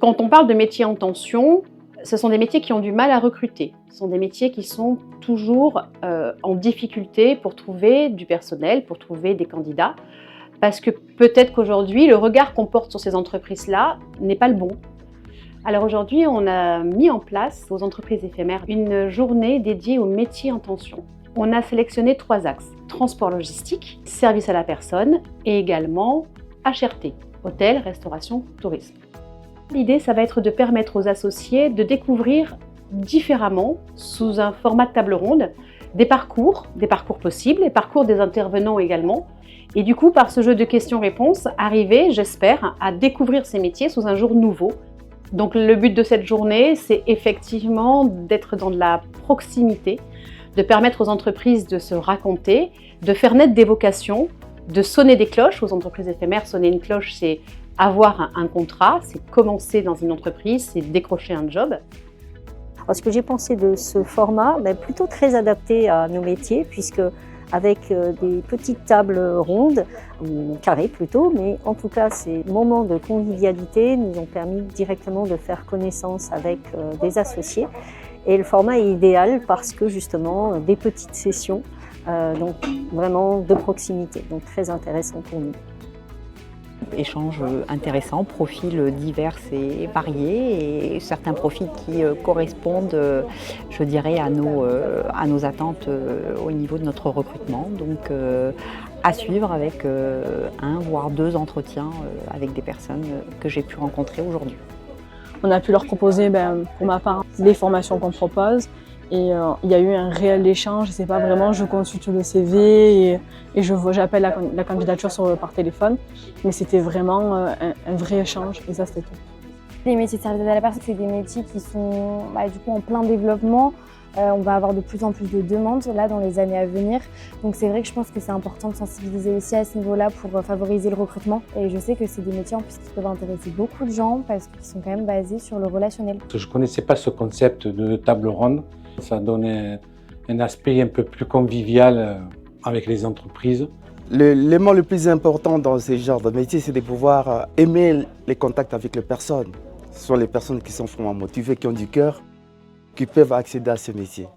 Quand on parle de métiers en tension, ce sont des métiers qui ont du mal à recruter. Ce sont des métiers qui sont toujours en difficulté pour trouver du personnel, pour trouver des candidats. Parce que peut-être qu'aujourd'hui, le regard qu'on porte sur ces entreprises-là n'est pas le bon. Alors aujourd'hui, on a mis en place aux entreprises éphémères une journée dédiée aux métiers en tension. On a sélectionné 3 axes: transport logistique, service à la personne et également HRT, hôtel, restauration, tourisme. L'idée, ça va être de permettre aux associés de découvrir différemment, sous un format de table ronde, des parcours possibles, les parcours des intervenants également. Et du coup, par ce jeu de questions-réponses, arriver, j'espère, à découvrir ces métiers sous un jour nouveau. Donc le but de cette journée, c'est effectivement d'être dans de la proximité, de permettre aux entreprises de se raconter, de faire naître des vocations, de sonner des cloches. Aux entreprises éphémères, sonner une cloche, c'est avoir un contrat, c'est commencer dans une entreprise, c'est décrocher un job. Alors, ce que j'ai pensé de ce format, plutôt très adapté à nos métiers, puisque avec des petites tables rondes, ou carrées plutôt, mais en tout cas ces moments de convivialité nous ont permis directement de faire connaissance avec des associés. Et le format est idéal parce que justement des petites sessions, donc vraiment de proximité, donc très intéressant pour nous. Échanges intéressants, profils divers et variés, et certains profils qui correspondent, je dirais, à nos attentes au niveau de notre recrutement. Donc à suivre avec 1 voire 2 entretiens avec des personnes que j'ai pu rencontrer aujourd'hui. On a pu leur proposer, pour ma part, les formations qu'on propose. Et il y a eu un réel échange. C'est pas vraiment je consulte le CV et j'appelle la candidature par téléphone, mais c'était vraiment un vrai échange et ça c'était top. Les métiers de service à la personne, c'est des métiers qui sont du coup en plein développement. On va avoir de plus en plus de demandes là dans les années à venir. Donc c'est vrai que je pense que c'est important de sensibiliser aussi à ce niveau-là pour favoriser le recrutement. Et je sais que c'est des métiers en plus qui peuvent intéresser beaucoup de gens parce qu'ils sont quand même basés sur le relationnel. Je ne connaissais pas ce concept de table ronde. Ça donne un aspect un peu plus convivial avec les entreprises. L'élément le plus important dans ce genre de métier, c'est de pouvoir aimer les contacts avec les personnes. Ce sont les personnes qui sont vraiment motivées, qui ont du cœur, qui peuvent accéder à ce métier.